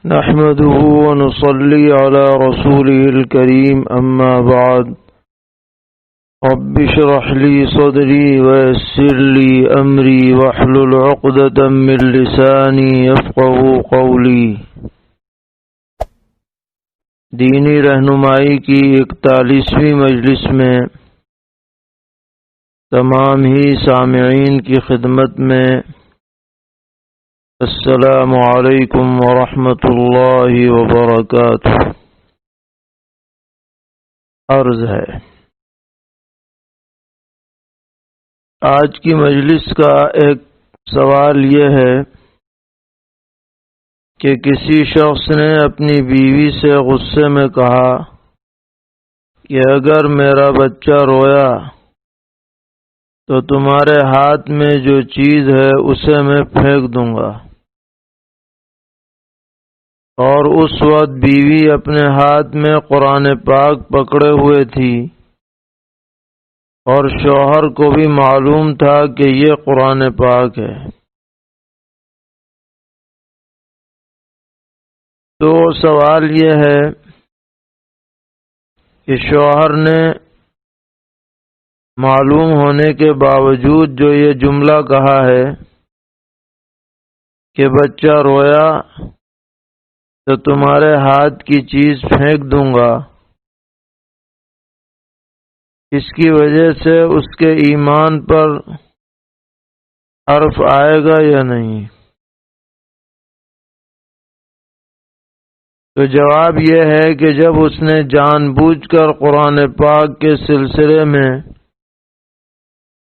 نحمده ونصلي على رسوله الكريم أما بعد رب اشرح لي صدري ويسر لي أمري واحلل عقدة من لساني يفقهوا قولي۔ دینی رہنمائی کی 41ویں مجلس میں تمام ہی سامعین کی خدمت میں السلام علیکم ورحمۃ اللہ وبرکاتہ عرض ہے۔ آج کی مجلس کا ایک سوال یہ ہے کہ کسی شخص نے اپنی بیوی سے غصے میں کہا کہ اگر میرا بچہ رویا تو تمہارے ہاتھ میں جو چیز ہے اسے میں پھینک دوں گا، اور اس وقت بیوی اپنے ہاتھ میں قرآن پاک پکڑے ہوئے تھی اور شوہر کو بھی معلوم تھا کہ یہ قرآن پاک ہے، تو سوال یہ ہے کہ شوہر نے معلوم ہونے کے باوجود جو یہ جملہ کہا ہے کہ بچہ رویا تو تمہارے ہاتھ کی چیز پھینک دوں گا، اس کی وجہ سے اس کے ایمان پر حرف آئے گا یا نہیں؟ تو جواب یہ ہے کہ جب اس نے جان بوجھ کر قرآن پاک کے سلسلے میں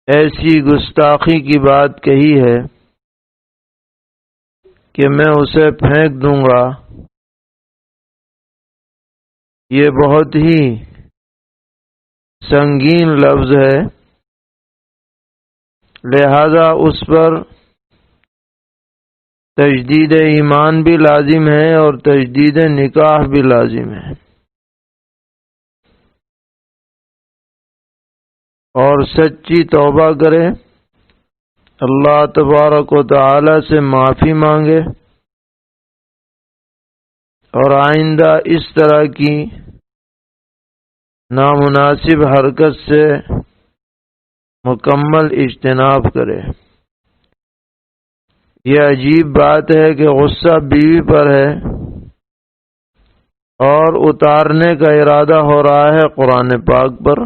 ایسی گستاخی کی بات کہی ہے کہ میں اسے پھینک دوں گا، یہ بہت ہی سنگین لفظ ہے، لہذا اس پر تجدید ایمان بھی لازم ہے اور تجدید نکاح بھی لازم ہے، اور سچی توبہ کرے، اللہ تبارک و تعالی سے معافی مانگے اور آئندہ اس طرح کی نامناسب حرکت سے مکمل اجتناب کرے۔ یہ عجیب بات ہے کہ غصہ بیوی پر ہے اور اتارنے کا ارادہ ہو رہا ہے قرآن پاک پر۔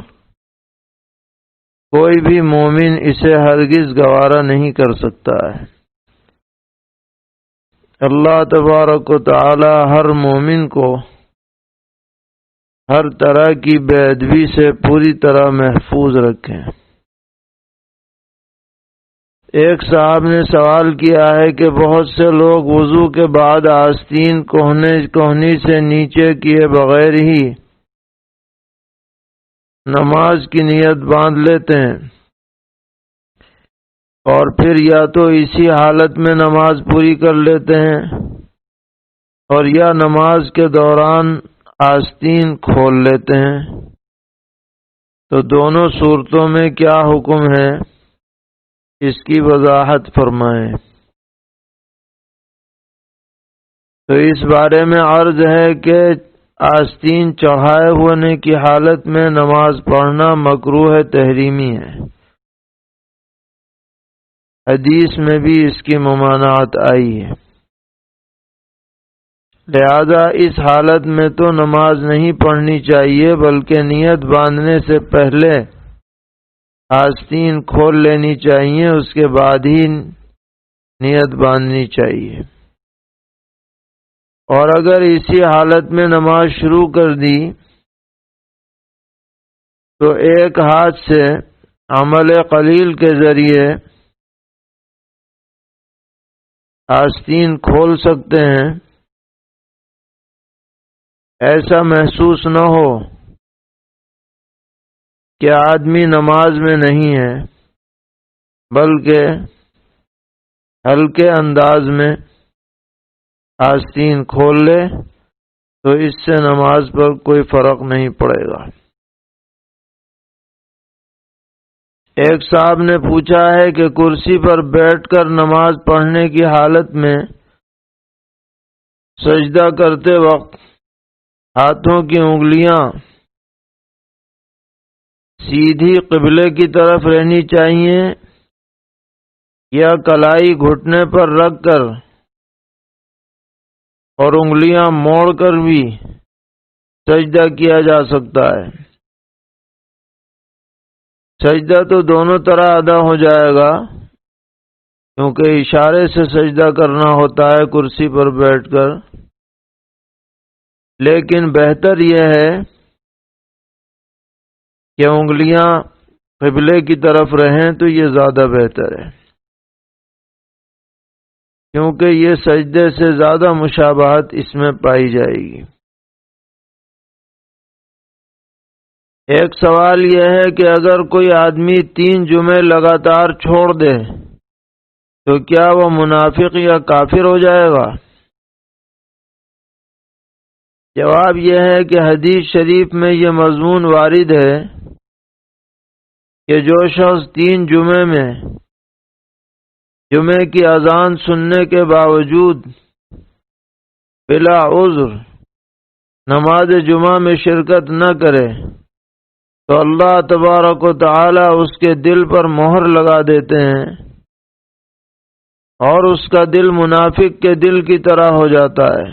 کوئی بھی مومن اسے ہرگز گوارا نہیں کر سکتا ہے۔ اللہ تبارک و تعالی ہر مومن کو ہر طرح کی بے ادبی سے پوری طرح محفوظ رکھیں۔ ایک صاحب نے سوال کیا ہے کہ بہت سے لوگ وضو کے بعد آستین کوہنی سے نیچے کیے بغیر ہی نماز کی نیت باندھ لیتے ہیں، اور پھر یا تو اسی حالت میں نماز پوری کر لیتے ہیں اور یا نماز کے دوران آستین کھول لیتے ہیں، تو دونوں صورتوں میں کیا حکم ہے، اس کی وضاحت فرمائیں۔ تو اس بارے میں عرض ہے کہ آستین چڑھائے ہونے کی حالت میں نماز پڑھنا مکروہ تحریمی ہے، حدیث میں بھی اس کی ممانعت آئی ہے، لہذا اس حالت میں تو نماز نہیں پڑھنی چاہیے، بلکہ نیت باندھنے سے پہلے آستین کھول لینی چاہیے، اس کے بعد ہی نیت باندھنی چاہیے، اور اگر اسی حالت میں نماز شروع کر دی تو ایک ہاتھ سے عمل قلیل کے ذریعے آستین کھول سکتے ہیں، ایسا محسوس نہ ہو کہ آدمی نماز میں نہیں ہے، بلکہ ہلکے انداز میں آستین کھول لے تو اس سے نماز پر کوئی فرق نہیں پڑے گا۔ ایک صاحب نے پوچھا ہے کہ کرسی پر بیٹھ کر نماز پڑھنے کی حالت میں سجدہ کرتے وقت ہاتھوں کی انگلیاں سیدھی قبلے کی طرف رہنی چاہیے یا کلائی گھٹنے پر رکھ کر اور انگلیاں موڑ کر بھی سجدہ کیا جا سکتا ہے؟ سجدہ تو دونوں طرح ادا ہو جائے گا، کیونکہ اشارے سے سجدہ کرنا ہوتا ہے کرسی پر بیٹھ کر، لیکن بہتر یہ ہے کہ انگلیاں قبلے کی طرف رہیں تو یہ زیادہ بہتر ہے، کیونکہ یہ سجدے سے زیادہ مشابہت اس میں پائی جائے گی۔ ایک سوال یہ ہے کہ اگر کوئی آدمی 3 جمعے لگاتار چھوڑ دے تو کیا وہ منافق یا کافر ہو جائے گا؟ جواب یہ ہے کہ حدیث شریف میں یہ مضمون وارد ہے کہ جو شخص 3 جمعے میں جمعے کی اذان سننے کے باوجود بلا عذر نماز جمعہ میں شرکت نہ کرے تو اللہ تبارک و تعالی اس کے دل پر مہر لگا دیتے ہیں اور اس کا دل منافق کے دل کی طرح ہو جاتا ہے۔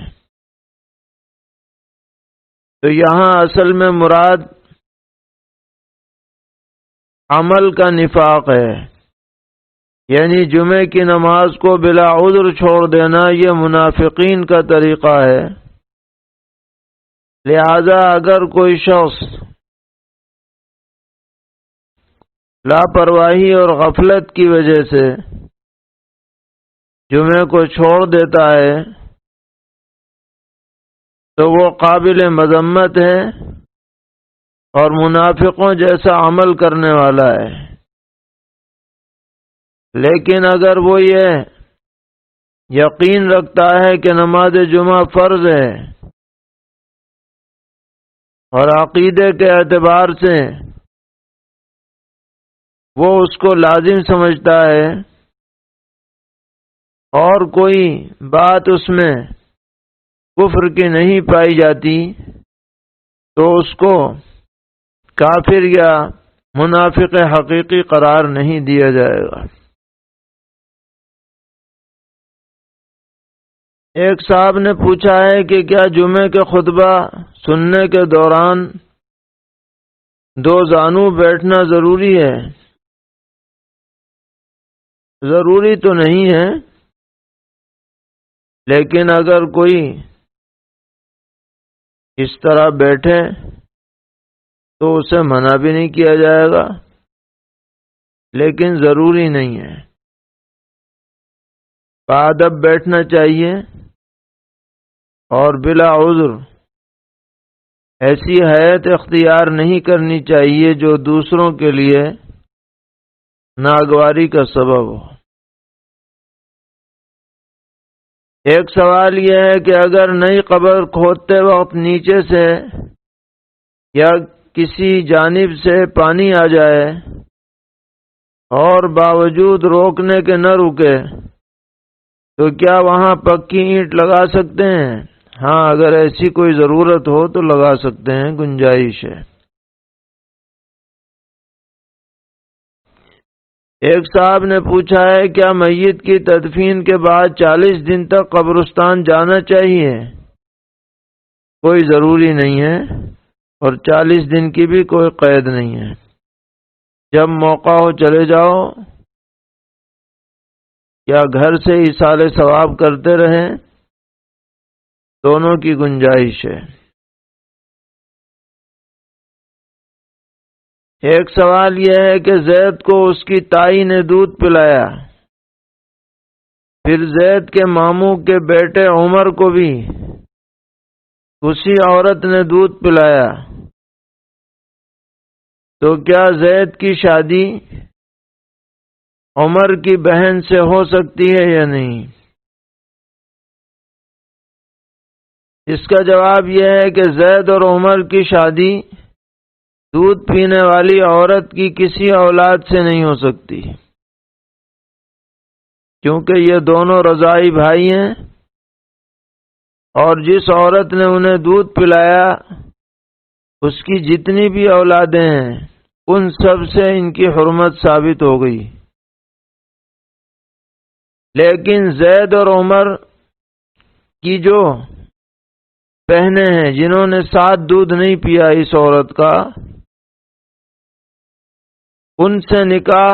تو یہاں اصل میں مراد عمل کا نفاق ہے، یعنی جمعے کی نماز کو بلا عذر چھوڑ دینا یہ منافقین کا طریقہ ہے۔ لہذا اگر کوئی شخص لاپرواہی اور غفلت کی وجہ سے جمعے کو چھوڑ دیتا ہے تو وہ قابل مذمت ہے اور منافقوں جیسا عمل کرنے والا ہے۔ لیکن اگر وہ یہ یقین رکھتا ہے کہ نماز جمعہ فرض ہے اور عقیدے کے اعتبار سے وہ اس کو لازم سمجھتا ہے اور کوئی بات اس میں کفر کی نہیں پائی جاتی تو اس کو کافر یا منافق حقیقی قرار نہیں دیا جائے گا۔ ایک صاحب نے پوچھا ہے کہ کیا جمعے کے خطبہ سننے کے دوران 2 زانو بیٹھنا ضروری ہے؟ ضروری تو نہیں ہے، لیکن اگر کوئی اس طرح بیٹھے تو اسے منع بھی نہیں کیا جائے گا، لیکن ضروری نہیں ہے۔ بادب بیٹھنا چاہیے اور بلا عذر ایسی حیت اختیار نہیں کرنی چاہیے جو دوسروں کے لیے ناگواری کا سبب ہو۔ ایک سوال یہ ہے کہ اگر نئی قبر کھودتے وقت نیچے سے یا کسی جانب سے پانی آ جائے اور باوجود روکنے کے نہ رکے تو کیا وہاں پکی اینٹ لگا سکتے ہیں؟ ہاں، اگر ایسی کوئی ضرورت ہو تو لگا سکتے ہیں، گنجائش ہے۔ ایک صاحب نے پوچھا ہے کیا میت کی تدفین کے بعد 40 دن تک قبرستان جانا چاہیے؟ کوئی ضروری نہیں ہے اور 40 دن کی بھی کوئی قید نہیں ہے، جب موقع ہو چلے جاؤ یا گھر سے ایصال ثواب کرتے رہیں، دونوں کی گنجائش ہے۔ ایک سوال یہ ہے کہ زید کو اس کی تائی نے دودھ پلایا، پھر زید کے ماموں کے بیٹے عمر کو بھی اسی عورت نے دودھ پلایا، تو کیا زید کی شادی عمر کی بہن سے ہو سکتی ہے یا نہیں؟ اس کا جواب یہ ہے کہ زید اور عمر کی شادی دودھ پینے والی عورت کی کسی اولاد سے نہیں ہو سکتی، کیونکہ یہ دونوں رضاعی بھائی ہیں اور جس عورت نے انہیں دودھ پلایا اس کی جتنی بھی اولادیں ہیں ان سب سے ان کی حرمت ثابت ہو گئی، لیکن زید اور عمر کی جو بہنیں ہیں جنہوں نے ساتھ دودھ نہیں پیا اس عورت کا، ان سے نکاح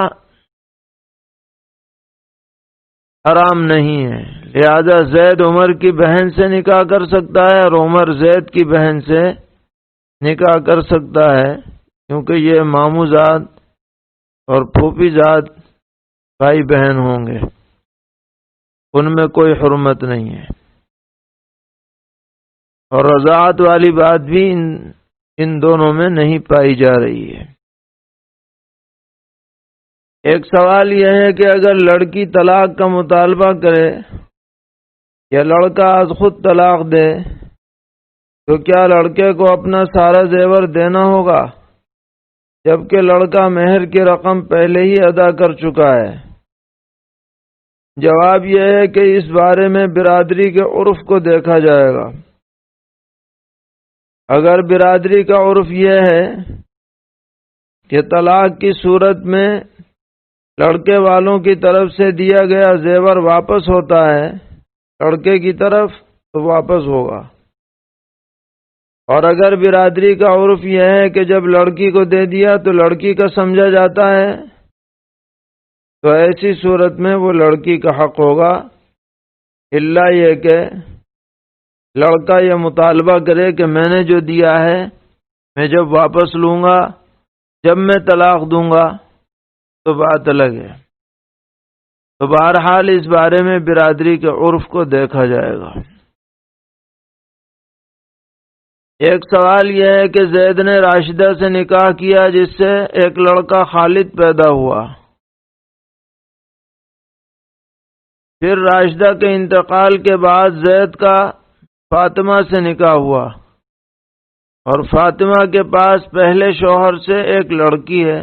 حرام نہیں ہے، لہذا زید عمر کی بہن سے نکاح کر سکتا ہے اور عمر زید کی بہن سے نکاح کر سکتا ہے، کیونکہ یہ ماموں زاد اور پھوپھی زاد بھائی بہن ہوں گے، ان میں کوئی حرمت نہیں ہے۔ اور رضاعت والی بات بھی ان دونوں میں نہیں پائی جا رہی ہے۔ ایک سوال یہ ہے کہ اگر لڑکی طلاق کا مطالبہ کرے یا لڑکا از خود طلاق دے تو کیا لڑکے کو اپنا سارا زیور دینا ہوگا جبکہ لڑکا مہر کی رقم پہلے ہی ادا کر چکا ہے؟ جواب یہ ہے کہ اس بارے میں برادری کے عرف کو دیکھا جائے گا۔ اگر برادری کا عرف یہ ہے کہ طلاق کی صورت میں لڑکے والوں کی طرف سے دیا گیا زیور واپس ہوتا ہے لڑکے کی طرف، تو واپس ہوگا، اور اگر برادری کا عرف یہ ہے کہ جب لڑکی کو دے دیا تو لڑکی کا سمجھا جاتا ہے تو ایسی صورت میں وہ لڑکی کا حق ہوگا، الا یہ کہ لڑکا یہ مطالبہ کرے کہ میں نے جو دیا ہے میں جب واپس لوں گا، جب میں طلاق دوں گا تو بات الگ ہے۔ تو بہرحال اس بارے میں برادری کے عرف کو دیکھا جائے گا۔ ایک سوال یہ ہے کہ زید نے راشدہ سے نکاح کیا جس سے ایک لڑکا خالد پیدا ہوا، پھر راشدہ کے انتقال کے بعد زید کا فاطمہ سے نکاح ہوا اور فاطمہ کے پاس پہلے شوہر سے ایک لڑکی ہے،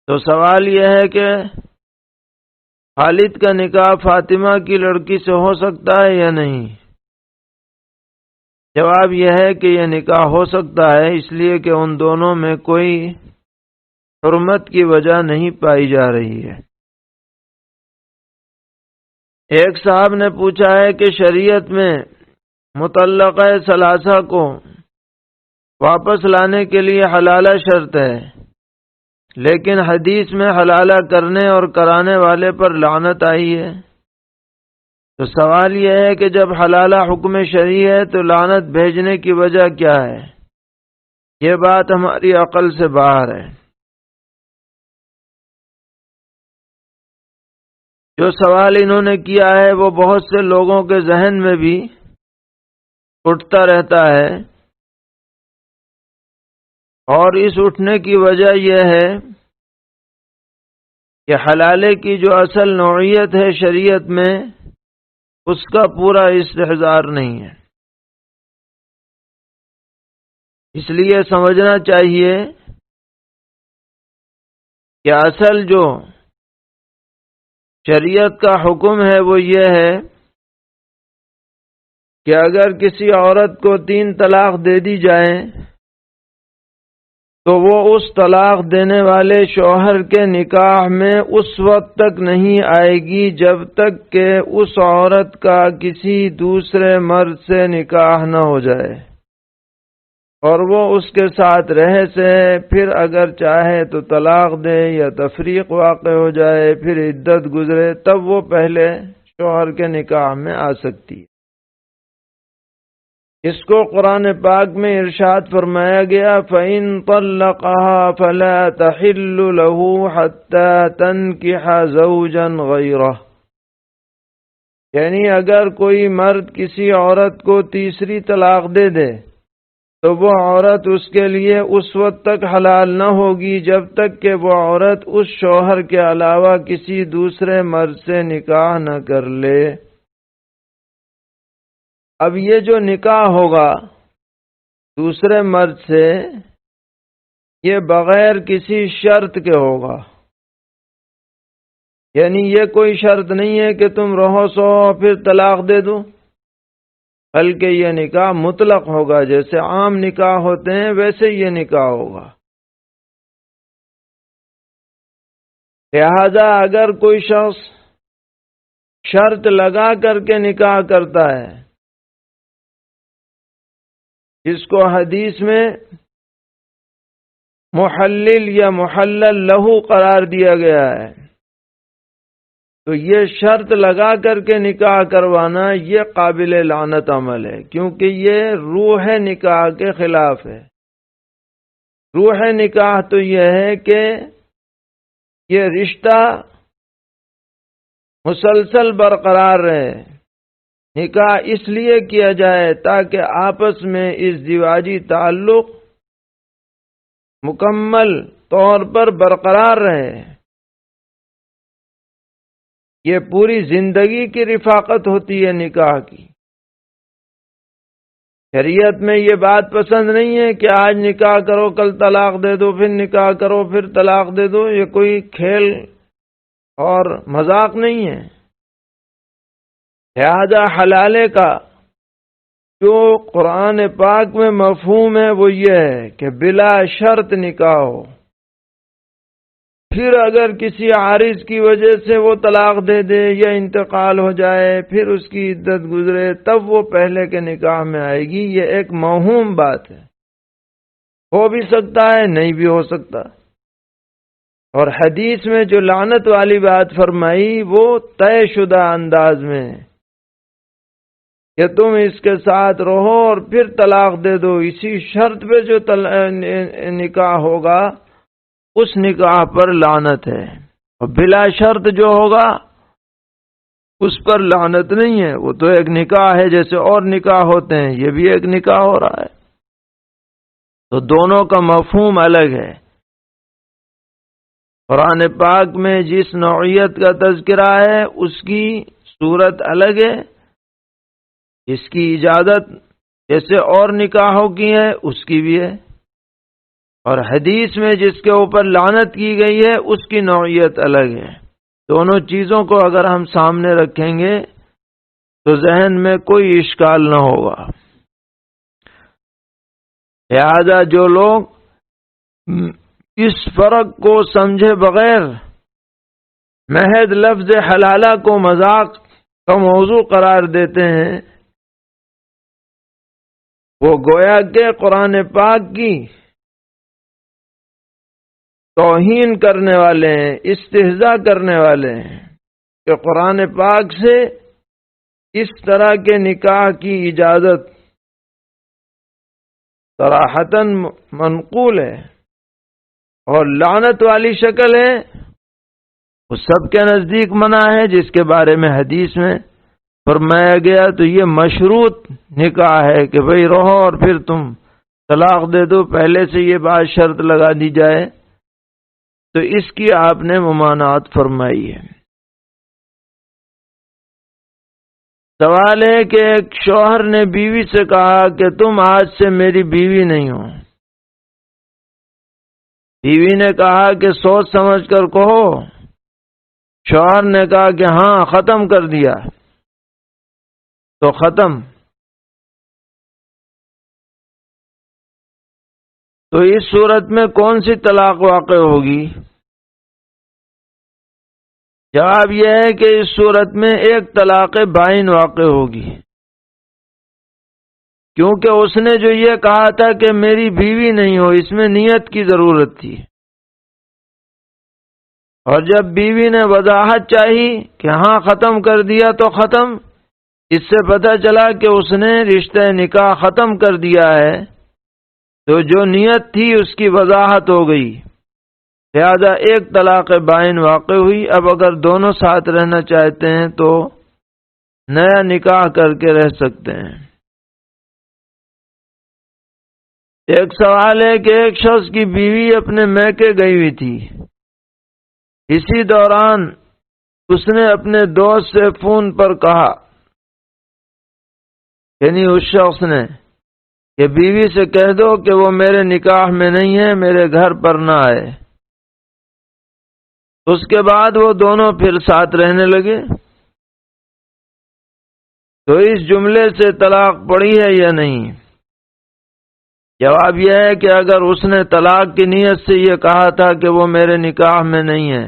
تو سوال یہ ہے کہ خالد کا نکاح فاطمہ کی لڑکی سے ہو سکتا ہے یا نہیں؟ جواب یہ ہے کہ یہ نکاح ہو سکتا ہے، اس لیے کہ ان دونوں میں کوئی حرمت کی وجہ نہیں پائی جا رہی ہے۔ ایک صاحب نے پوچھا ہے کہ شریعت میں مطلقہ ثلاثہ کو واپس لانے کے لیے حلالہ شرط ہے، لیکن حدیث میں حلالہ کرنے اور کرانے والے پر لعنت آئی ہے، تو سوال یہ ہے کہ جب حلالہ حکم شرعی ہے تو لعنت بھیجنے کی وجہ کیا ہے؟ یہ بات ہماری عقل سے باہر ہے۔ جو سوال انہوں نے کیا ہے وہ بہت سے لوگوں کے ذہن میں بھی اٹھتا رہتا ہے، اور اس اٹھنے کی وجہ یہ ہے کہ حلالے کی جو اصل نوعیت ہے شریعت میں اس کا پورا استحضار نہیں ہے۔ اس لیے سمجھنا چاہیے کہ اصل جو شریعت کا حکم ہے وہ یہ ہے کہ اگر کسی عورت کو 3 طلاق دے دی جائے تو وہ اس طلاق دینے والے شوہر کے نکاح میں اس وقت تک نہیں آئے گی جب تک کہ اس عورت کا کسی دوسرے مرد سے نکاح نہ ہو جائے، اور وہ اس کے ساتھ رہ سے پھر اگر چاہے تو طلاق دے یا تفریق واقع ہو جائے، پھر عدت گزرے، تب وہ پہلے شوہر کے نکاح میں آ سکتی ہے۔ اس کو قرآن پاک میں ارشاد فرمایا گیا فَإِن طَلَّقَهَا فَلَا تَحِلُّ لَهُ حَتَّى تَنْكِحَ زَوْجًا غَيْرَهُ، یعنی اگر کوئی مرد کسی عورت کو تیسری طلاق دے دے تو وہ عورت اس کے لیے اس وقت تک حلال نہ ہوگی جب تک کہ وہ عورت اس شوہر کے علاوہ کسی دوسرے مرد سے نکاح نہ کر لے۔ اب یہ جو نکاح ہوگا دوسرے مرد سے یہ بغیر کسی شرط کے ہوگا، یعنی یہ کوئی شرط نہیں ہے کہ تم رہو سو پھر طلاق دے دو، بلکہ یہ نکاح مطلق ہوگا، جیسے عام نکاح ہوتے ہیں ویسے یہ نکاح ہوگا۔ لہذا اگر کوئی شخص شرط لگا کر کے نکاح کرتا ہے، جس کو حدیث میں محلل یا محلل لہو قرار دیا گیا ہے، تو یہ شرط لگا کر کے نکاح کروانا یہ قابل لعنت عمل ہے، کیونکہ یہ روح نکاح کے خلاف ہے۔ روح نکاح تو یہ ہے کہ یہ رشتہ مسلسل برقرار رہے۔ نکاح اس لیے کیا جائے تاکہ آپس میں ازدواجی تعلق مکمل طور پر برقرار رہے۔ یہ پوری زندگی کی رفاقت ہوتی ہے نکاح کی۔ شریعت میں یہ بات پسند نہیں ہے کہ آج نکاح کرو کل طلاق دے دو، پھر نکاح کرو پھر طلاق دے دو۔ یہ کوئی کھیل اور مذاق نہیں ہے۔ لہذا حلالے کا جو قرآن پاک میں مفہوم ہے وہ یہ ہے کہ بلا شرط نکاح ہو، پھر اگر کسی عارض کی وجہ سے وہ طلاق دے دے یا انتقال ہو جائے، پھر اس کی عدت گزرے، تب وہ پہلے کے نکاح میں آئے گی۔ یہ ایک موہوم بات ہے، ہو بھی سکتا ہے نہیں بھی ہو سکتا۔ اور حدیث میں جو لعنت والی بات فرمائی وہ طے شدہ انداز میں ہے کہ تم اس کے ساتھ رہو اور پھر طلاق دے دو، اسی شرط پہ جو نکاح ہوگا اس نکاح پر لعنت ہے، اور بلا شرط جو ہوگا اس پر لعنت نہیں ہے۔ وہ تو ایک نکاح ہے جیسے اور نکاح ہوتے ہیں، یہ بھی ایک نکاح ہو رہا ہے، تو دونوں کا مفہوم الگ ہے۔ قرآن پاک میں جس نوعیت کا تذکرہ ہے اس کی صورت الگ ہے، اس کی اجازت جیسے اور نکاحوں کی ہے اس کی بھی ہے، اور حدیث میں جس کے اوپر لعنت کی گئی ہے اس کی نوعیت الگ ہے۔ دونوں چیزوں کو اگر ہم سامنے رکھیں گے تو ذہن میں کوئی اشکال نہ ہوگا۔ لہذا جو لوگ اس فرق کو سمجھے بغیر محض لفظ حلالہ کو مذاق کا موضوع قرار دیتے ہیں، وہ گویا کہ قرآن پاک کی توہین کرنے والے ہیں، استہزاء کرنے والے ہیں کہ قرآن پاک سے اس طرح کے نکاح کی اجازت صراحتاً منقول ہے اور لعنت والی شکل ہے، وہ سب کے نزدیک منع ہے، جس کے بارے میں حدیث میں فرمایا گیا تو یہ مشروط نکاح ہے کہ بھئی رہو اور پھر تم طلاق دے دو، پہلے سے یہ بات شرط لگا دی جائے، تو اس کی آپ نے ممانعت فرمائی ہے۔ سوال ہے کہ ایک شوہر نے بیوی سے کہا کہ تم آج سے میری بیوی نہیں ہو۔ بیوی نے کہا کہ سوچ سمجھ کر کہو۔ شوہر نے کہا کہ ہاں ختم کر دیا، تو ختم۔ تو اس صورت میں کون سی طلاق واقع ہوگی؟ جواب یہ ہے کہ اس صورت میں ایک طلاق بائن واقع ہوگی، کیونکہ اس نے جو یہ کہا تھا کہ میری بیوی نہیں ہو، اس میں نیت کی ضرورت تھی، اور جب بیوی نے وضاحت چاہی کہ ہاں ختم کر دیا تو ختم، اس سے پتہ چلا کہ اس نے رشتہ نکاح ختم کر دیا ہے، تو جو نیت تھی اس کی وضاحت ہو گئی، لہذا ایک طلاق بائن واقع ہوئی۔ اب اگر دونوں ساتھ رہنا چاہتے ہیں تو نیا نکاح کر کے رہ سکتے ہیں۔ ایک سوال ہے کہ ایک شخص کی بیوی اپنے میکے گئی ہوئی تھی، اسی دوران اس نے اپنے دوست سے فون پر کہا، یعنی اس شخص نے، کہ بیوی سے کہہ دو کہ وہ میرے نکاح میں نہیں ہے، میرے گھر پر نہ آئے۔ اس کے بعد وہ دونوں پھر ساتھ رہنے لگے، تو اس جملے سے طلاق پڑی ہے یا نہیں؟ جواب یہ ہے کہ اگر اس نے طلاق کی نیت سے یہ کہا تھا کہ وہ میرے نکاح میں نہیں ہے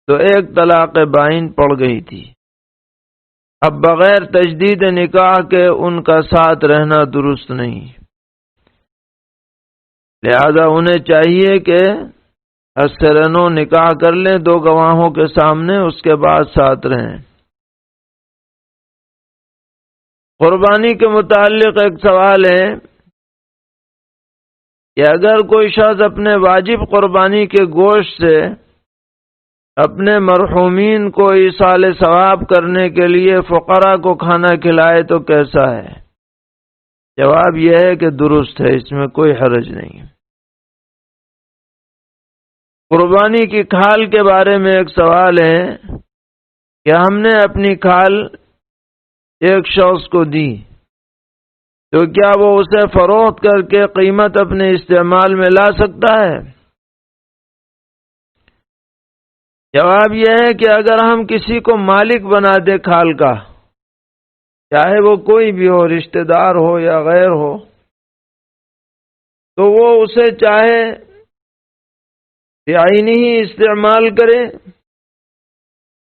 تو ایک طلاق بائن پڑ گئی تھی۔ اب بغیر تجدید نکاح کے ان کا ساتھ رہنا درست نہیں، لہذا انہیں چاہیے کہ استرنو نکاح کر لیں 2 گواہوں کے سامنے، اس کے بعد ساتھ رہیں۔ قربانی کے متعلق ایک سوال ہے کہ اگر کوئی شخص اپنے واجب قربانی کے گوشت سے اپنے مرحومین کو ایصال ثواب کرنے کے لیے فقراء کو کھانا کھلائے تو کیسا ہے؟ جواب یہ ہے کہ درست ہے، اس میں کوئی حرج نہیں۔ قربانی کی کھال کے بارے میں ایک سوال ہے کہ ہم نے اپنی کھال ایک شخص کو دی تو کیا وہ اسے فروخت کر کے قیمت اپنے استعمال میں لا سکتا ہے؟ جواب یہ ہے کہ اگر ہم کسی کو مالک بنا دیں کھال کا، چاہے وہ کوئی بھی ہو، رشتہ دار ہو یا غیر ہو، تو وہ اسے چاہے بعینی ہی استعمال کرے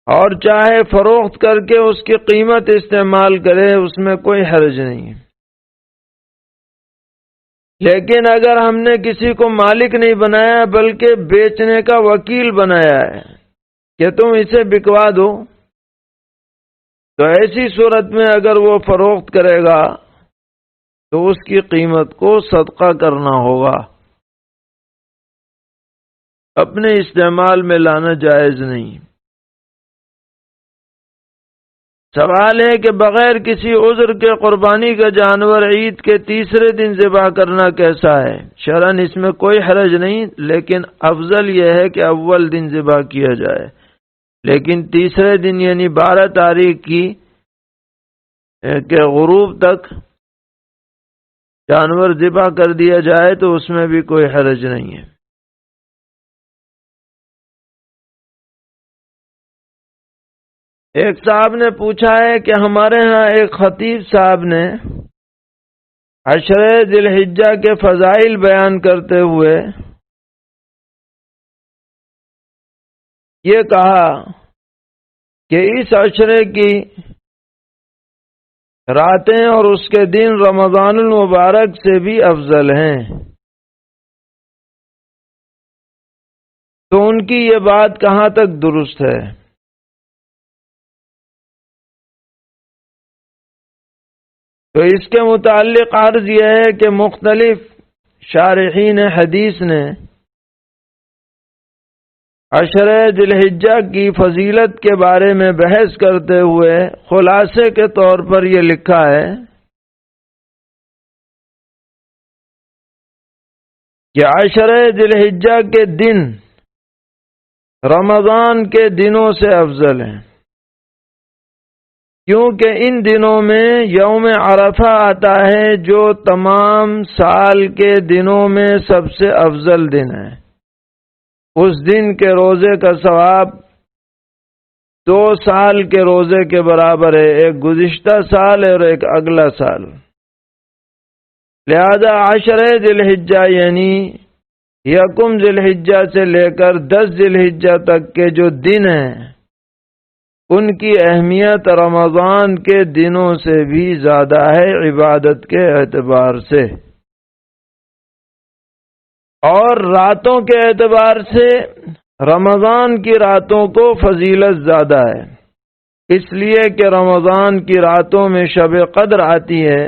اور چاہے فروخت کر کے اس کی قیمت استعمال کرے، اس میں کوئی حرج نہیں۔ لیکن اگر ہم نے کسی کو مالک نہیں بنایا بلکہ بیچنے کا وکیل بنایا ہے کہ تم اسے بکوا دو، تو ایسی صورت میں اگر وہ فروخت کرے گا تو اس کی قیمت کو صدقہ کرنا ہوگا، اپنے استعمال میں لانا جائز نہیں۔ سوال ہے کہ بغیر کسی عذر کے قربانی کا جانور عید کے تیسرے دن ذبح کرنا کیسا ہے؟ شرعاً اس میں کوئی حرج نہیں، لیکن افضل یہ ہے کہ اول دن ذبح کیا جائے، لیکن تیسرے دن یعنی 12 تاریخ کی کے غروب تک جانور ذبح کر دیا جائے تو اس میں بھی کوئی حرج نہیں ہے۔ ایک صاحب نے پوچھا ہے کہ ہمارے ہاں ایک خطیب صاحب نے عشرہ ذی الحجہ کے فضائل بیان کرتے ہوئے یہ کہا کہ اس عشرے کی راتیں اور اس کے دن رمضان المبارک سے بھی افضل ہیں، تو ان کی یہ بات کہاں تک درست ہے؟ تو اس کے متعلق عرض یہ ہے کہ مختلف شارحین حدیث نے عشرہ ذی الحجہ کی فضیلت کے بارے میں بحث کرتے ہوئے خلاصے کے طور پر یہ لکھا ہے کہ عشرہ ذی الحجہ کے دن رمضان کے دنوں سے افضل ہیں، کیونکہ ان دنوں میں یوم عرفہ آتا ہے جو تمام سال کے دنوں میں سب سے افضل دن ہے۔ اس دن کے روزے کا ثواب 2 سال کے روزے کے برابر ہے، ایک گزشتہ سال اور ایک اگلا سال۔ لہذا عشرہ ذی الحجہ یعنی یکم ذی الحجہ سے لے کر 10 ذی الحجہ تک کے جو دن ہیں ان کی اہمیت رمضان کے دنوں سے بھی زیادہ ہے عبادت کے اعتبار سے، اور راتوں کے اعتبار سے رمضان کی راتوں کو فضیلت زیادہ ہے، اس لیے کہ رمضان کی راتوں میں شب قدر آتی ہے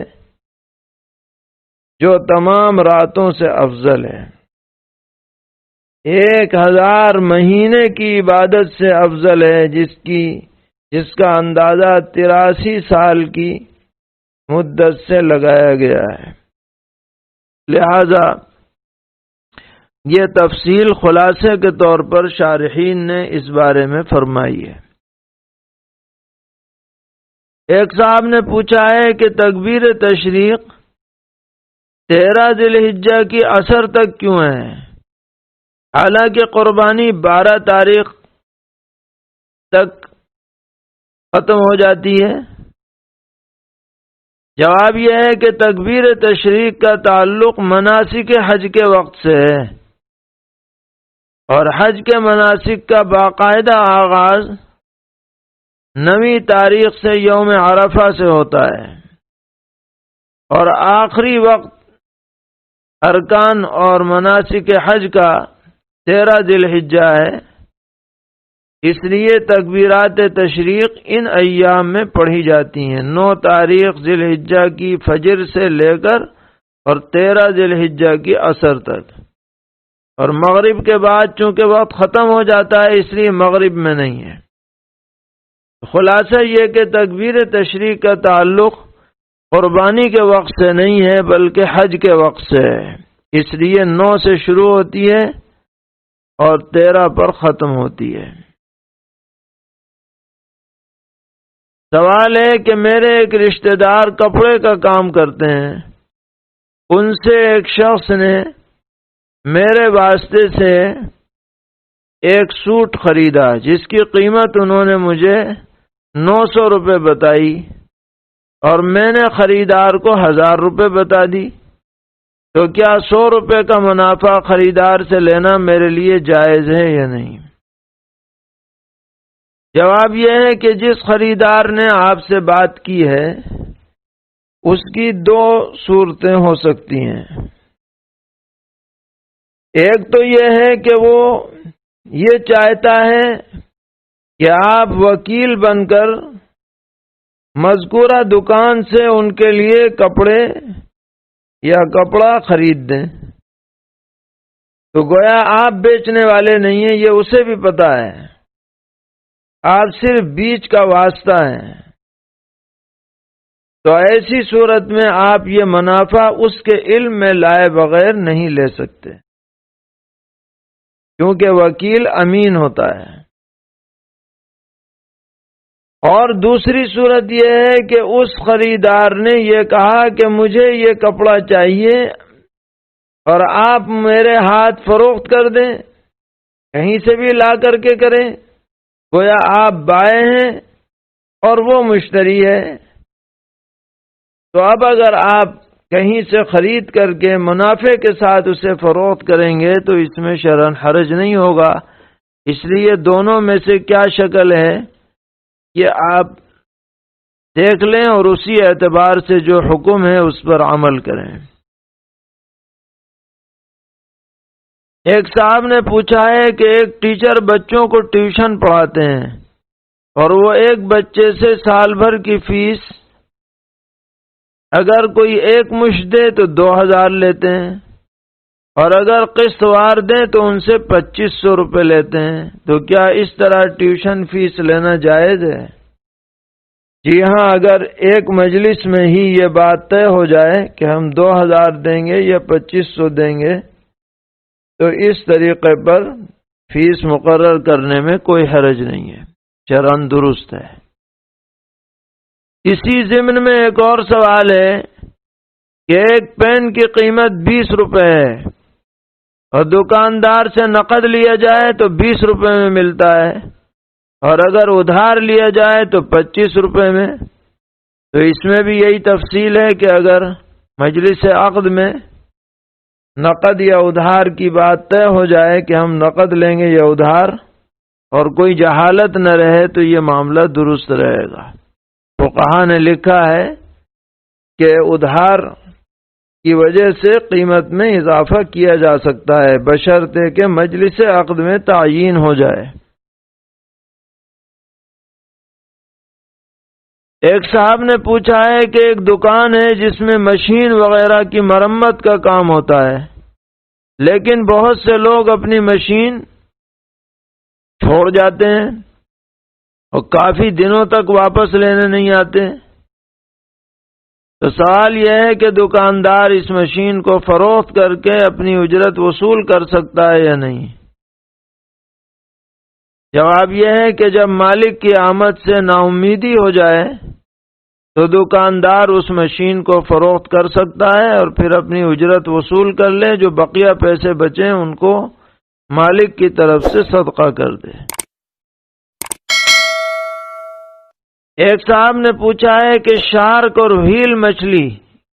جو تمام راتوں سے افضل ہے، 1000 مہینے کی عبادت سے افضل ہے جس کا اندازہ 83 سال کی مدت سے لگایا گیا ہے۔ لہذا یہ تفصیل خلاصے کے طور پر شارحین نے اس بارے میں فرمائی ہے۔ ایک صاحب نے پوچھا ہے کہ تکبیر تشریق 13 ذی الحجہ کی عصر تک کیوں ہے، حالانکہ قربانی 12 تاریخ تک ختم ہو جاتی ہے؟ جواب یہ ہے کہ تکبیر تشریق کا تعلق مناسک حج کے وقت سے ہے، اور حج کے مناسک کا باقاعدہ آغاز 9 تاریخ سے یوم عرفہ سے ہوتا ہے، اور آخری وقت ارکان اور مناسک حج کا 13 ذی الحجہ ہے۔ اس لیے تکبیرات تشریق ان ایام میں پڑھی جاتی ہیں، 9 تاریخ ذی الحجہ کی فجر سے لے کر اور 13 ذی الحجہ کی عصر تک، اور مغرب کے بعد چونکہ وقت ختم ہو جاتا ہے اس لیے مغرب میں نہیں ہے۔ خلاصہ یہ کہ تکبیر تشریق کا تعلق قربانی کے وقت سے نہیں ہے بلکہ حج کے وقت سے ہے، اس لیے 9 سے شروع ہوتی ہے اور 13 پر ختم ہوتی ہے۔ سوال ہے کہ میرے ایک رشتہ دار کپڑے کا کام کرتے ہیں، ان سے ایک شخص نے میرے واسطے سے ایک سوٹ خریدا جس کی قیمت انہوں نے مجھے 900 روپے بتائی، اور میں نے خریدار کو 1000 روپے بتا دی، تو کیا 100 روپے کا منافع خریدار سے لینا میرے لیے جائز ہے یا نہیں؟ جواب یہ ہے کہ جس خریدار نے آپ سے بات کی ہے اس کی 2 صورتیں ہو سکتی ہیں۔ ایک تو یہ ہے کہ وہ یہ چاہتا ہے کہ آپ وکیل بن کر مذکورہ دکان سے ان کے لیے کپڑے یا کپڑا خرید دیں، تو گویا آپ بیچنے والے نہیں ہیں، یہ اسے بھی پتا ہے، آپ صرف بیچ کا واسطہ ہیں۔ تو ایسی صورت میں آپ یہ منافع اس کے علم میں لائے بغیر نہیں لے سکتے، کیونکہ وکیل امین ہوتا ہے۔ اور دوسری صورت یہ ہے کہ اس خریدار نے یہ کہا کہ مجھے یہ کپڑا چاہیے اور آپ میرے ہاتھ فروخت کر دیں، کہیں سے بھی لا کر کے کریں، گویا آپ بائیں ہیں اور وہ مشتری ہے۔ تو اب اگر آپ کہیں سے خرید کر کے منافع کے ساتھ اسے فروخت کریں گے تو اس میں شرعاً حرج نہیں ہوگا، اس لیے دونوں میں سے کیا شکل ہے یہ آپ دیکھ لیں اور اسی اعتبار سے جو حکم ہے اس پر عمل کریں۔ ایک صاحب نے پوچھا ہے کہ ایک ٹیچر بچوں کو ٹیوشن پڑھاتے ہیں اور وہ ایک بچے سے سال بھر کی فیس اگر کوئی ایک مشت دے تو 2000 لیتے ہیں، اور اگر قسط وار دیں تو ان سے 2500 روپے لیتے ہیں، تو کیا اس طرح ٹیوشن فیس لینا جائز ہے؟ جی ہاں، اگر ایک مجلس میں ہی یہ بات طے ہو جائے کہ ہم 2000 دیں گے یا 2500 دیں گے تو اس طریقے پر فیس مقرر کرنے میں کوئی حرج نہیں ہے، شرعاً درست ہے۔ اسی ضمن میں ایک اور سوال ہے کہ ایک پین کی قیمت 20 روپے ہے اور دکاندار سے نقد لیا جائے تو 20 روپے میں ملتا ہے، اور اگر ادھار لیا جائے تو 25 روپے میں، تو اس میں بھی یہی تفصیل ہے کہ اگر مجلس عقد میں نقد یا ادھار کی بات طے ہو جائے کہ ہم نقد لیں گے یا ادھار اور کوئی جہالت نہ رہے تو یہ معاملہ درست رہے گا۔ فقہا نے لکھا ہے کہ ادھار کی وجہ سے قیمت میں اضافہ کیا جا سکتا ہے بشرطے کہ مجلس عقد میں تعیین ہو جائے۔ ایک صاحب نے پوچھا ہے کہ ایک دکان ہے جس میں مشین وغیرہ کی مرمت کا کام ہوتا ہے، لیکن بہت سے لوگ اپنی مشین چھوڑ جاتے ہیں اور کافی دنوں تک واپس لینے نہیں آتے، تو سوال یہ ہے کہ دکاندار اس مشین کو فروخت کر کے اپنی اجرت وصول کر سکتا ہے یا نہیں؟ جواب یہ ہے کہ جب مالک کی آمد سے نا امیدی ہو جائے تو دکاندار اس مشین کو فروخت کر سکتا ہے اور پھر اپنی اجرت وصول کر لے، جو بقیہ پیسے بچیں ان کو مالک کی طرف سے صدقہ کر دے۔ ایک صاحب نے پوچھا ہے کہ شارک اور وھیل مچھلی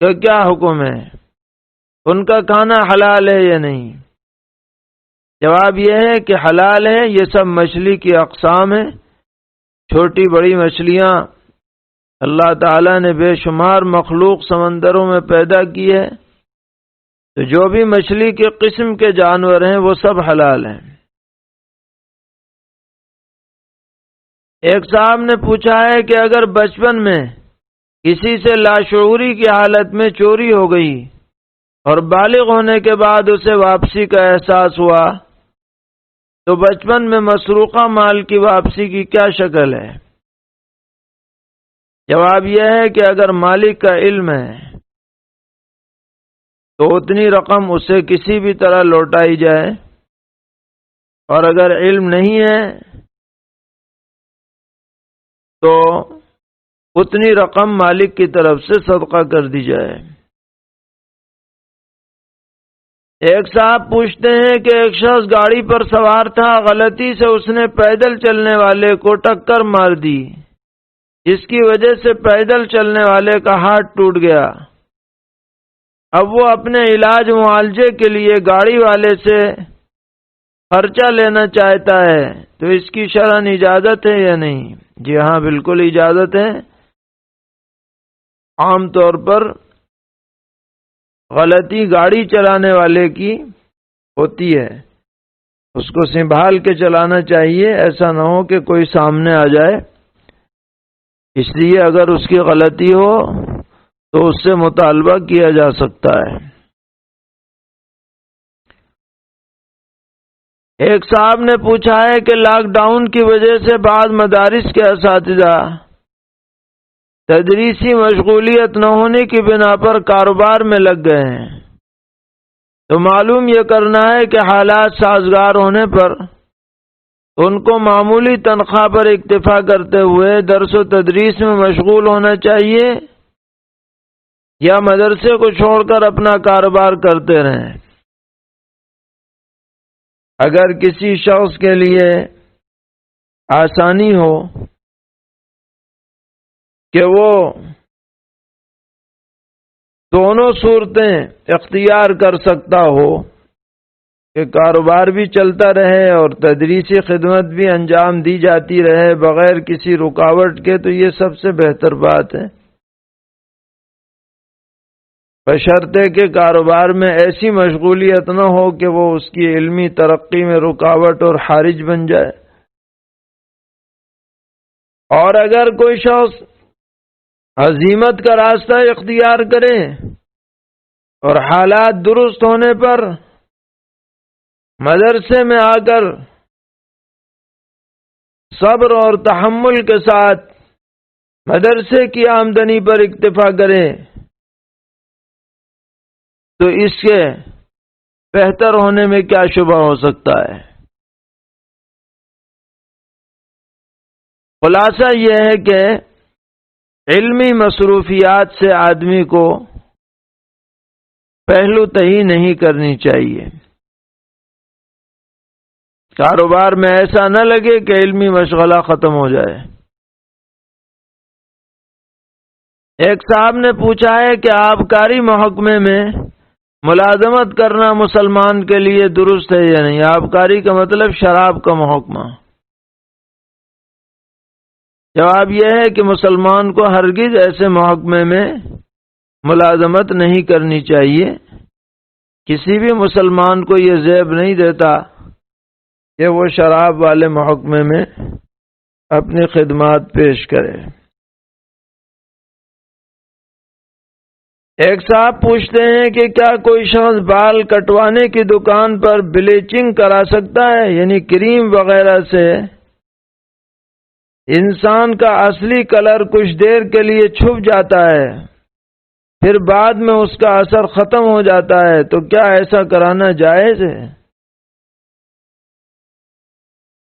کا کیا حکم ہے، ان کا کھانا حلال ہے یا نہیں؟ جواب یہ ہے کہ حلال ہے۔ یہ سب مچھلی کی اقسام ہیں، چھوٹی بڑی مچھلیاں اللہ تعالیٰ نے بے شمار مخلوق سمندروں میں پیدا کی ہے، تو جو بھی مچھلی کے قسم کے جانور ہیں وہ سب حلال ہیں۔ ایک صاحب نے پوچھا ہے کہ اگر بچپن میں کسی سے لاشعوری کی حالت میں چوری ہو گئی اور بالغ ہونے کے بعد اسے واپسی کا احساس ہوا تو بچپن میں مسروقہ مال کی واپسی کی کیا شکل ہے؟ جواب یہ ہے کہ اگر مالک کا علم ہے تو اتنی رقم اسے کسی بھی طرح لوٹائی جائے، اور اگر علم نہیں ہے تو اتنی رقم مالک کی طرف سے صدقہ کر دی جائے۔ ایک صاحب پوچھتے ہیں کہ ایک شخص گاڑی پر سوار تھا، غلطی سے اس نے پیدل چلنے والے کو ٹکر مار دی، جس کی وجہ سے پیدل چلنے والے کا ہاتھ ٹوٹ گیا۔ اب وہ اپنے علاج معالجے کے لیے گاڑی والے سے خرچہ لینا چاہتا ہے، تو اس کی شرعاً اجازت ہے یا نہیں؟ جی ہاں، بالکل اجازت ہے۔ عام طور پر غلطی گاڑی چلانے والے کی ہوتی ہے، اس کو سنبھال کے چلانا چاہیے، ایسا نہ ہو کہ کوئی سامنے آ جائے۔ اس لیے اگر اس کی غلطی ہو تو اس سے مطالبہ کیا جا سکتا ہے۔ ایک صاحب نے پوچھا ہے کہ لاک ڈاؤن کی وجہ سے بعض مدارس کے اساتذہ تدریسی مشغولیت نہ ہونے کی بنا پر کاروبار میں لگ گئے ہیں، تو معلوم یہ کرنا ہے کہ حالات سازگار ہونے پر ان کو معمولی تنخواہ پر اکتفا کرتے ہوئے درس و تدریس میں مشغول ہونا چاہیے، یا مدرسے کو چھوڑ کر اپنا کاروبار کرتے رہیں۔ اگر کسی شخص کے لیے آسانی ہو کہ وہ دونوں صورتیں اختیار کر سکتا ہو کہ کاروبار بھی چلتا رہے اور تدریسی خدمت بھی انجام دی جاتی رہے بغیر کسی رکاوٹ کے، تو یہ سب سے بہتر بات ہے، بشرطے کہ کاروبار میں ایسی مشغولیت نہ ہو کہ وہ اس کی علمی ترقی میں رکاوٹ اور حارج بن جائے۔ اور اگر کوئی شخص عزیمت کا راستہ اختیار کرے اور حالات درست ہونے پر مدرسے میں آ کر صبر اور تحمل کے ساتھ مدرسے کی آمدنی پر اکتفا کرے، تو اس کے بہتر ہونے میں کیا شبہ ہو سکتا ہے؟ خلاصہ یہ ہے کہ علمی مصروفیات سے آدمی کو پہلو تہی نہیں کرنی چاہیے۔ کاروبار میں ایسا نہ لگے کہ علمی مشغلہ ختم ہو جائے۔ ایک صاحب نے پوچھا ہے کہ آبکاری محکمے میں ملازمت کرنا مسلمان کے لیے درست ہے یا نہیں؟ آبکاری کا مطلب شراب کا محکمہ۔ جواب یہ ہے کہ مسلمان کو ہرگز ایسے محکمے میں ملازمت نہیں کرنی چاہیے۔ کسی بھی مسلمان کو یہ زیب نہیں دیتا کہ وہ شراب والے محکمے میں اپنی خدمات پیش کرے۔ ایک صاحب پوچھتے ہیں کہ کیا کوئی شخص بال کٹوانے کی دکان پر بلیچنگ کرا سکتا ہے، یعنی کریم وغیرہ سے انسان کا اصلی کلر کچھ دیر کے لیے چھپ جاتا ہے، پھر بعد میں اس کا اثر ختم ہو جاتا ہے، تو کیا ایسا کرانا جائز ہے؟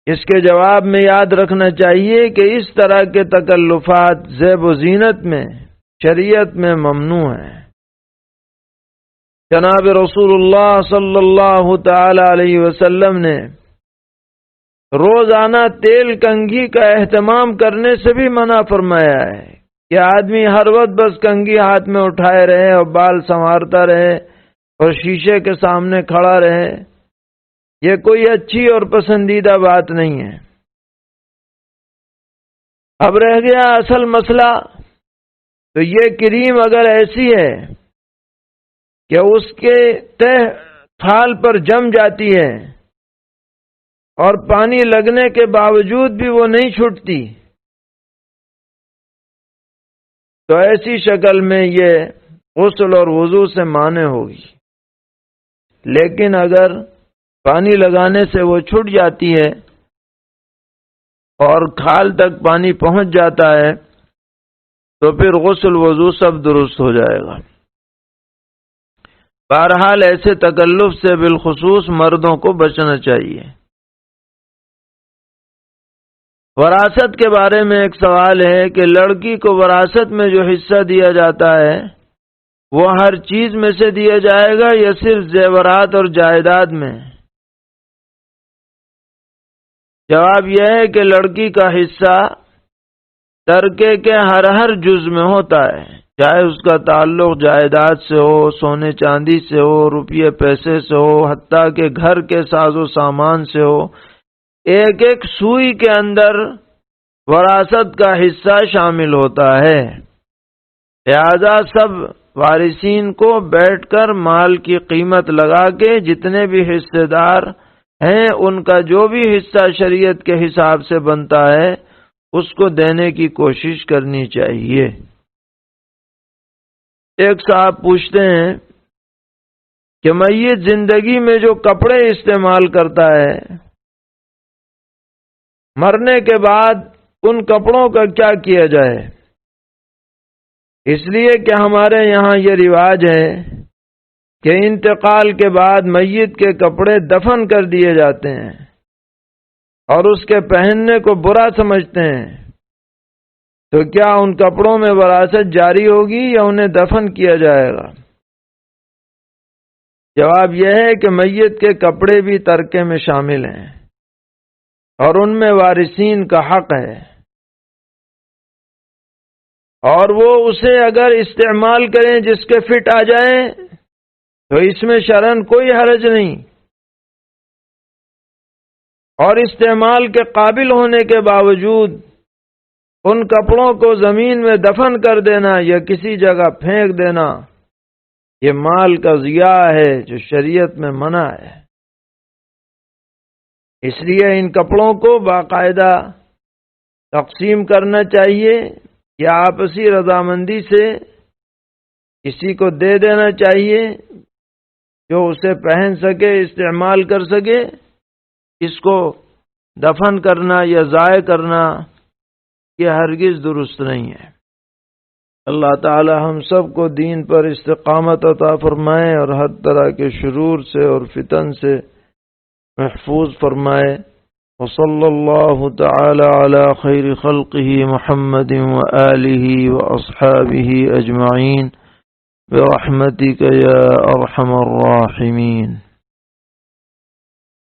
اس کے جواب میں یاد رکھنا چاہیے کہ اس طرح کے تکلفات زیب و زینت میں شریعت میں ممنوع ہے۔ جناب رسول اللہ صلی اللہ تعالی علیہ وسلم نے روزانہ تیل کنگھی کا اہتمام کرنے سے بھی منع فرمایا ہے کہ آدمی ہر وقت بس کنگھی ہاتھ میں اٹھائے رہے اور بال سنوارتا رہے اور شیشے کے سامنے کھڑا رہے. یہ کوئی اچھی اور پسندیدہ بات نہیں ہے. اب رہ گیا اصل مسئلہ. تو یہ کریم اگر ایسی ہے کہ اس کے تہ کھال پر جم جاتی ہے اور پانی لگنے کے باوجود بھی وہ نہیں چھوٹتی، تو ایسی شکل میں یہ غسل اور وضو سے مانع ہوگی. لیکن اگر پانی لگانے سے وہ چھوٹ جاتی ہے اور کھال تک پانی پہنچ جاتا ہے تو پھر غسل وضو سب درست ہو جائے گا. بہرحال ایسے تکلف سے بالخصوص مردوں کو بچنا چاہیے. وراثت کے بارے میں ایک سوال ہے کہ لڑکی کو وراثت میں جو حصہ دیا جاتا ہے وہ ہر چیز میں سے دیا جائے گا یا صرف زیورات اور جائیداد میں؟ جواب یہ ہے کہ لڑکی کا حصہ ترکے کے ہر جز میں ہوتا ہے، چاہے اس کا تعلق جائیداد سے ہو، سونے چاندی سے ہو، روپیے پیسے سے ہو، حتیٰ کہ گھر کے ساز و سامان سے ہو. ایک ایک سوئی کے اندر وراثت کا حصہ شامل ہوتا ہے. لہذا سب وارثین کو بیٹھ کر مال کی قیمت لگا کے جتنے بھی حصے دار ہیں ان کا جو بھی حصہ شریعت کے حساب سے بنتا ہے اس کو دینے کی کوشش کرنی چاہیے. ایک صاحب پوچھتے ہیں کہ میت زندگی میں جو کپڑے استعمال کرتا ہے مرنے کے بعد ان کپڑوں کا کیا کیا جائے؟ اس لیے کہ ہمارے یہاں یہ رواج ہے کہ انتقال کے بعد میت کے کپڑے دفن کر دیے جاتے ہیں اور اس کے پہننے کو برا سمجھتے ہیں. تو کیا ان کپڑوں میں وراثت جاری ہوگی یا انہیں دفن کیا جائے گا؟ جواب یہ ہے کہ میت کے کپڑے بھی ترکے میں شامل ہیں اور ان میں وارثین کا حق ہے، اور وہ اسے اگر استعمال کریں جس کے فٹ آ جائیں تو اس میں شرعاً کوئی حرج نہیں، اور استعمال کے قابل ہونے کے باوجود ان کپڑوں کو زمین میں دفن کر دینا یا کسی جگہ پھینک دینا یہ مال کا ضیاع ہے جو شریعت میں منع ہے. اس لیے ان کپڑوں کو باقاعدہ تقسیم کرنا چاہیے یا آپسی رضامندی سے کسی کو دے دینا چاہیے جو اسے پہن سکے، استعمال کر سکے. اس کو دفن کرنا یا ضائع کرنا یہ ہرگز درست نہیں ہے. اللہ تعالی ہم سب کو دین پر استقامت عطا فرمائے اور ہر طرح کے شرور سے اور فتن سے محفوظ فرمائے. وصلی اللہ تعالی علی خیر خلقہ محمد وآلہ واصحابہ اجمعین برحمتک یا ارحم الراحمین.